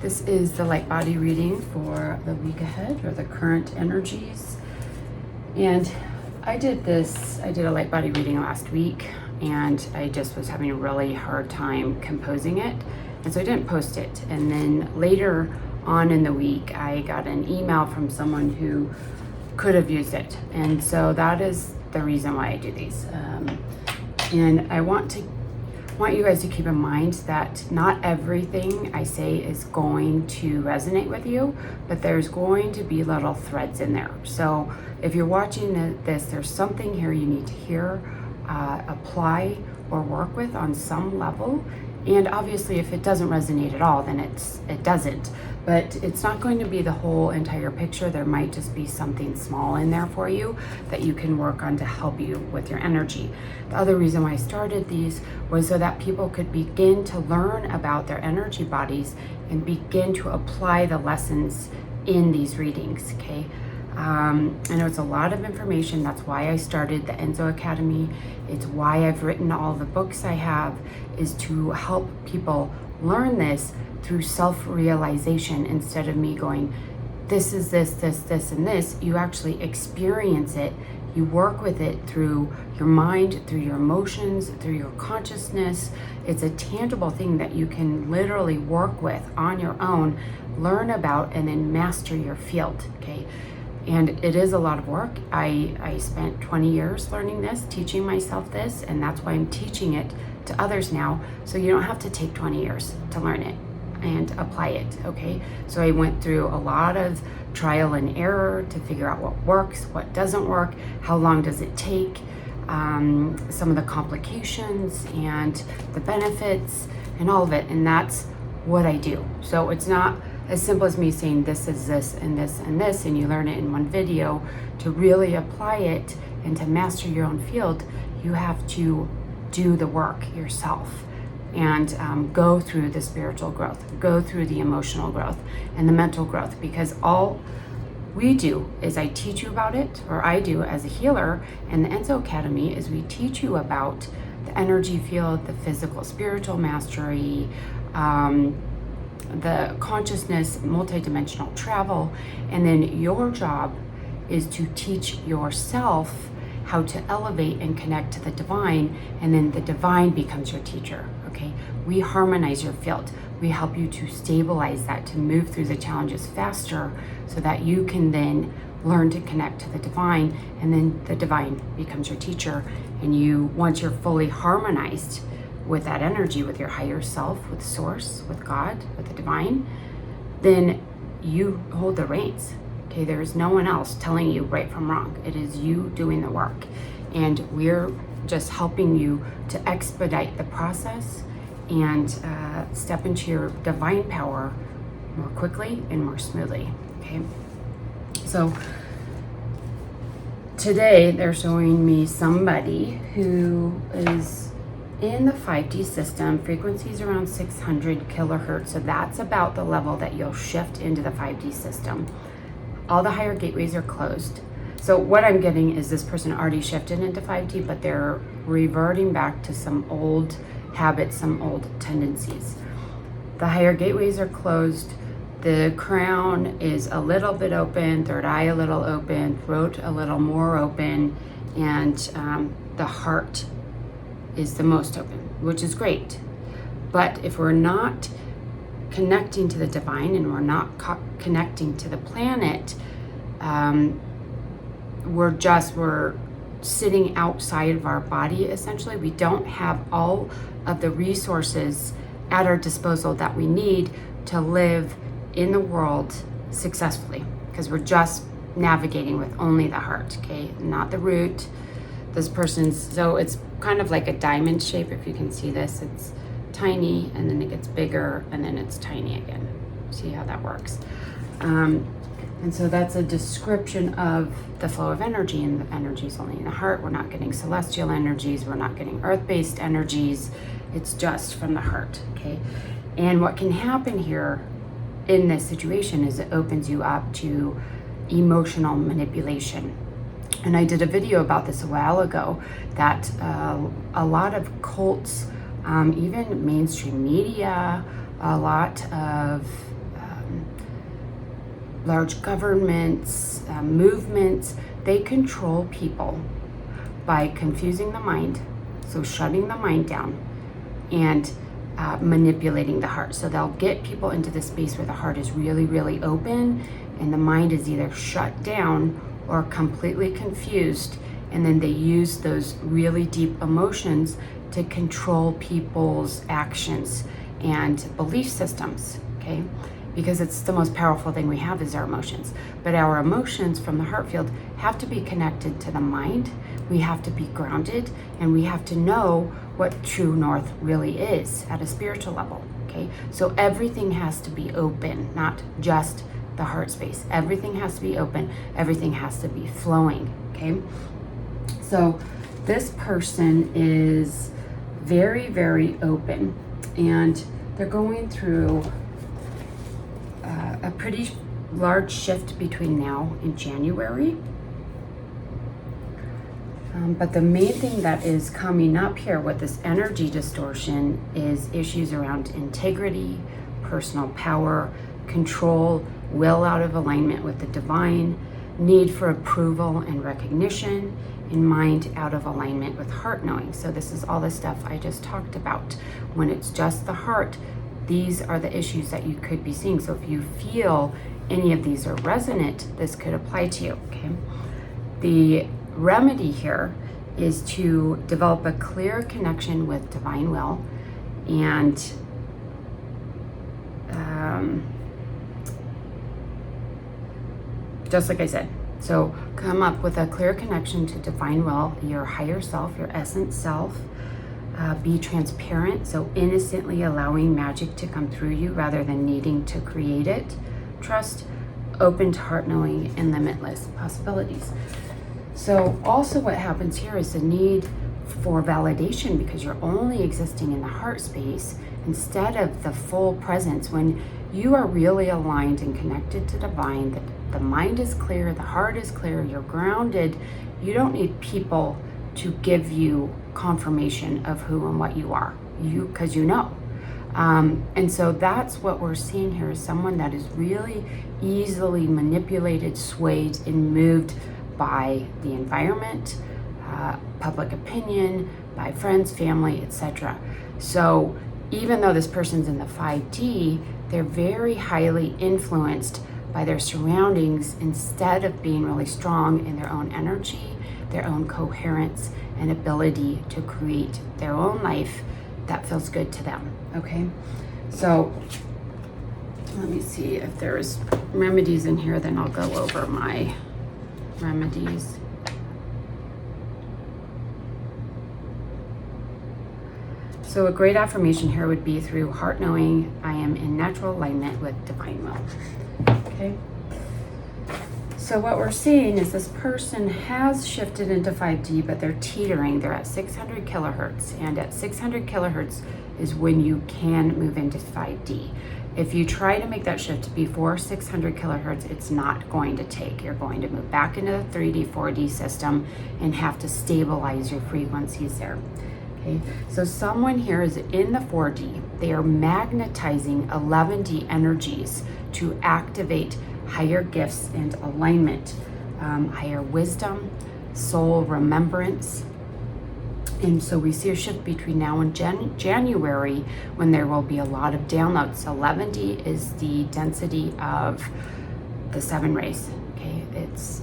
This is the light body reading for the week ahead, or the current energies. And I did a light body reading last week, and I just was having a really hard time composing it. And so I didn't post it. And then later on in the week, I got an email from someone who could have used it. And so that is the reason why I do these. And I want you guys to keep in mind that not everything I say is going to resonate with you, but there's going to be little threads in there. So if you're watching this, there's something here you need to hear, apply, or work with on some level. And obviously, if it doesn't resonate at all, then it doesn't. But it's not going to be the whole entire picture. There might just be something small in there for you that you can work on to help you with your energy. The other reason why I started these was so that people could begin to learn about their energy bodies and begin to apply the lessons in these readings, okay? I know it's a lot of information. That's why I started the Enzo Academy. It's why I've written all the books I have, is to help people learn this through self-realization instead of me going, this is this, and this. You actually experience it. You work with it through your mind, through your emotions, through your consciousness. It's a tangible thing that you can literally work with on your own, learn about, and then master your field, okay? And it is a lot of work. I spent 20 years learning this, teaching myself this, and that's why I'm teaching it to others now. So you don't have to take 20 years to learn it and apply it, okay? So I went through a lot of trial and error to figure out what works, what doesn't work, how long does it take, some of the complications and the benefits and all of it. And that's what I do. So it's not as simple as me saying this is this and this and this, and you learn it in one video. To really apply it and to master your own field, you have to do the work yourself and go through the spiritual growth, go through the emotional growth and the mental growth, because all we do is I teach you about it, or I do as a healer, and the Enzo Academy is we teach you about the energy field, the physical, spiritual mastery, the consciousness, multidimensional travel, and then your job is to teach yourself how to elevate and connect to the divine, and then the divine becomes your teacher, okay? We harmonize your field. We help you to stabilize that, to move through the challenges faster, so that you can then learn to connect to the divine, and then the divine becomes your teacher. And you, once you're fully harmonized with that energy, with your higher self, with source, with God, with the divine, then you hold the reins. Okay, there is no one else telling you right from wrong. It is you doing the work. And we're just helping you to expedite the process and step into your divine power more quickly and more smoothly, okay? So today they're showing me somebody who is in the 5D system, frequencies around 600 kilohertz. So that's about the level that you'll shift into the 5D system. All the higher gateways are closed. So what I'm getting is this person already shifted into 5D, but they're reverting back to some old habits, some old tendencies. The higher gateways are closed. The crown is a little bit open, third eye a little open, throat a little more open, and the heart is the most open, which is great. But if we're not connecting to the divine and we're not connecting to the planet, we're sitting outside of our body, essentially. We don't have all of the resources at our disposal that we need to live in the world successfully, because we're just navigating with only the heart, okay, not the root. This person's, so it's kind of like a diamond shape. If you can see this, it's tiny, and then it gets bigger, and then it's tiny again. See how that works? And so that's a description of the flow of energy, and the energy is only in the heart. We're not getting celestial energies. We're not getting earth-based energies. It's just from the heart, okay? And what can happen here in this situation is it opens you up to emotional manipulation. And I did a video about this a while ago, that a lot of cults, even mainstream media, a lot of large governments, movements, they control people by confusing the mind, so shutting the mind down, and manipulating the heart. So they'll get people into the space where the heart is really, really open and the mind is either shut down or completely confused, and then they use those really deep emotions to control people's actions and belief systems, okay? Because it's the most powerful thing we have is our emotions. But our emotions from the heart field have to be connected to the mind. We have to be grounded, and we have to know what true north really is at a spiritual level, okay? So everything has to be open, not just the heart space. Everything has to be open. Everything has to be flowing, okay? So this person is very, very open, and they're going through a pretty large shift between now and January. But the main thing that is coming up here with this energy distortion is issues around integrity, personal power, control, will out of alignment with the divine, need for approval and recognition, and mind out of alignment with heart knowing. So this is all the stuff I just talked about. When it's just the heart, these are the issues that you could be seeing. So if you feel any of these are resonant, this could apply to you, okay? The remedy here is to develop a clear connection with divine will, and just like I said, so come up with a clear connection to divine will, your higher self, your essence self. Be transparent, so innocently allowing magic to come through you rather than needing to create it. Trust, open to heart knowing, and limitless possibilities. So also what happens here is the need for validation, because you're only existing in the heart space instead of the full presence. When you are really aligned and connected to divine, the mind is clear, the heart is clear, you're grounded, you don't need people to give you confirmation of who and what you are, because you know. And so that's what we're seeing here, is someone that is really easily manipulated, swayed, and moved by the environment, public opinion, by friends, family, etc. So even though this person's in the 5D, they're very highly influenced by their surroundings instead of being really strong in their own energy, their own coherence, and ability to create their own life that feels good to them, okay? So let me see if there's remedies in here, then I'll go over my remedies. So a great affirmation here would be through heart knowing, I am in natural alignment with divine will, okay? So what we're seeing is this person has shifted into 5D, but they're teetering. They're at 600 kilohertz, and at 600 kilohertz is when you can move into 5D. If you try to make that shift before 600 kilohertz, it's not going to take. You're going to move back into the 3D, 4D system and have to stabilize your frequencies there. Okay, so someone here is in the 4D. They are magnetizing 11D energies to activate higher gifts and alignment, higher wisdom, soul remembrance. And so we see a shift between now and January, when there will be a lot of downloads. 11D is the density of the 7 rays, okay? It's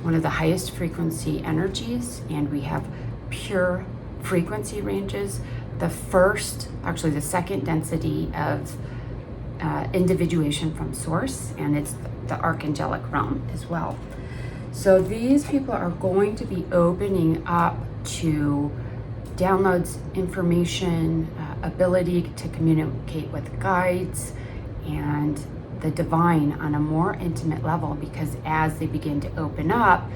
one of the highest frequency energies, and we have pure frequency ranges. The second density of individuation from source, and it's the archangelic realm as well. So these people are going to be opening up to downloads, information, ability to communicate with guides and the divine on a more intimate level, because as they begin to open up,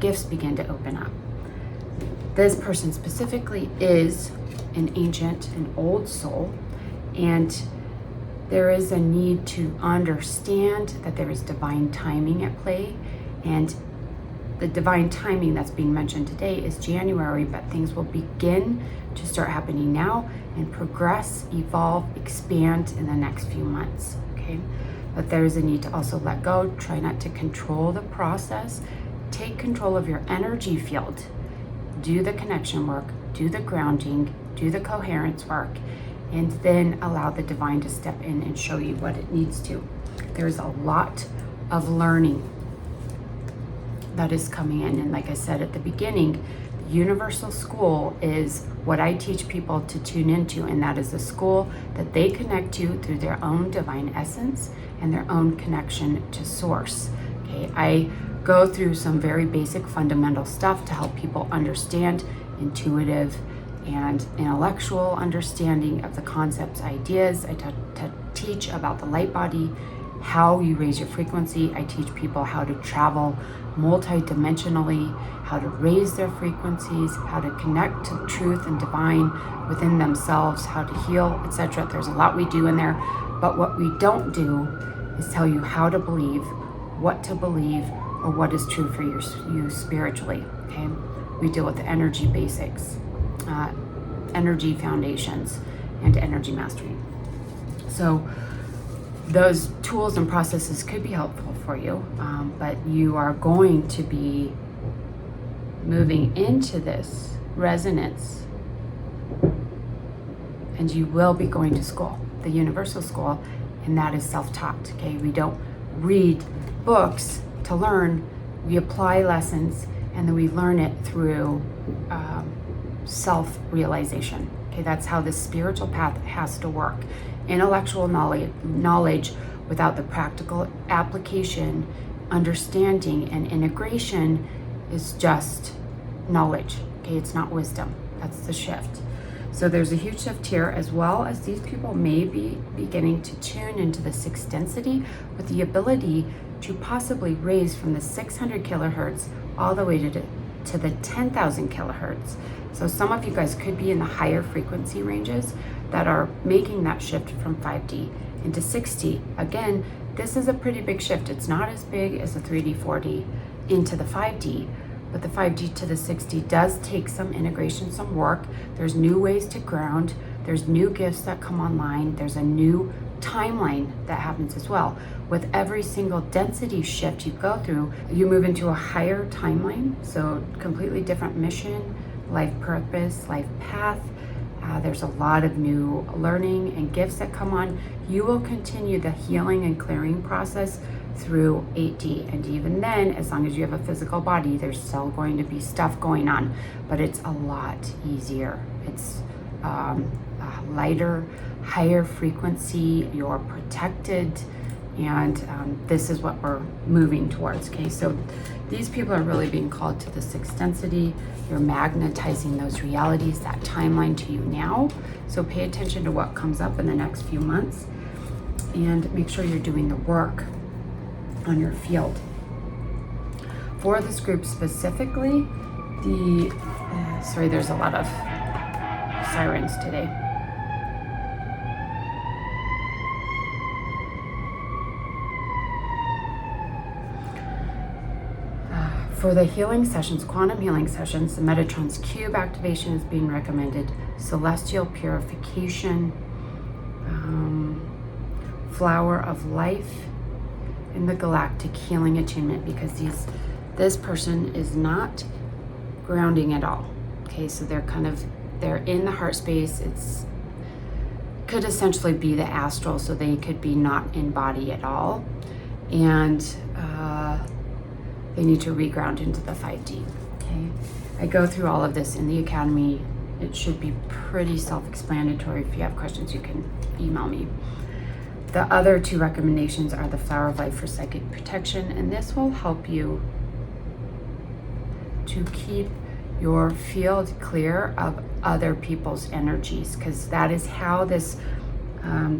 gifts begin to open up. This person specifically is an ancient, an old soul, and there is a need to understand that there is divine timing at play, and the divine timing that's being mentioned today is January, but things will begin to start happening now and progress, evolve, expand in the next few months, okay? but there's a need to also let go. Try not to control the process. Take control of your energy field. Do the connection work, do the grounding, do the coherence work, and then allow the divine to step in and show you what it needs to. There's a lot of learning that is coming in. And like I said at the beginning, the universal school is what I teach people to tune into, and that is a school that they connect to through their own divine essence and their own connection to source. Okay, I go through some very basic fundamental stuff to help people understand intuitive and intellectual understanding of the concepts, ideas. I teach about the light body, how you raise your frequency. I teach people how to travel multidimensionally, how to raise their frequencies, how to connect to truth and divine within themselves, how to heal, etc. There's a lot we do in there, but what we don't do is tell you how to believe, what to believe, or what is true for you spiritually. Okay, we deal with the energy basics, energy foundations, and energy mastery. So those tools and processes could be helpful for you, but you are going to be moving into this resonance, and you will be going to school, the universal school, and that is self-taught. Okay, we don't read books to learn, we apply lessons, and then we learn it through self-realization. Okay, that's how the spiritual path has to work. Intellectual knowledge without the practical application, understanding, and integration is just knowledge. Okay, it's not wisdom. That's the shift. So there's a huge shift here, as well as these people may be beginning to tune into the sixth density with the ability to possibly raise from the 600 kilohertz all the way to the 10,000 kilohertz. So some of you guys could be in the higher frequency ranges that are making that shift from 5D into 6D. Again, this is a pretty big shift. It's not as big as the 3D, 4D into the 5D, but the 5D to the 6D does take some integration, some work. There's new ways to ground. There's new gifts that come online. There's a new timeline that happens as well. With every single density shift you go through, you move into a higher timeline. So completely different mission, life purpose, life path. There's a lot of new learning and gifts that come on. You will continue the healing and clearing process through 8D. And even then, as long as you have a physical body, there's still going to be stuff going on, but it's a lot easier. It's lighter, higher frequency, you're protected, and this is what we're moving towards. Okay, so these people are really being called to the sixth density. You're magnetizing those realities, that timeline to you now. So pay attention to what comes up in the next few months, and make sure you're doing the work on your field. For this group specifically, sorry, there's a lot of sirens today. For the healing sessions, quantum healing sessions, the Metatron's cube activation is being recommended, celestial purification, flower of life, and the galactic healing attunement, because this person is not grounding at all. Okay, so they're in the heart space. It's could essentially be the astral, so they could be not in body at all, and they need to reground into the 5D. Okay, I go through all of this in the Academy. It should be pretty self-explanatory. If you have questions, you can email me. The other two recommendations are the Flower of Life for psychic protection, and this will help you to keep your field clear of other people's energies, because that is how this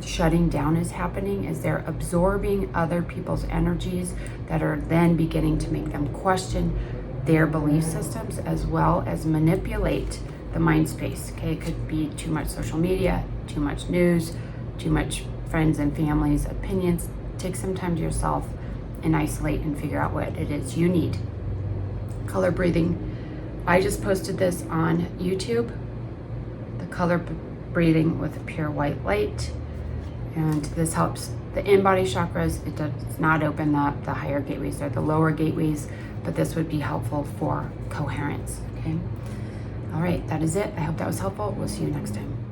shutting down is happening, is they're absorbing other people's energies that are then beginning to make them question their belief systems, as well as manipulate the mind space. Okay, it could be too much social media, too much news, too much friends and family's opinions. Take some time to yourself and isolate and figure out what it is you need. Color breathing. I just posted this on YouTube. The color breathing with pure white light. And this helps the in-body chakras. It does not open up the higher gateways or the lower gateways, but this would be helpful for coherence, okay? All right, that is it. I hope that was helpful. We'll see you next time.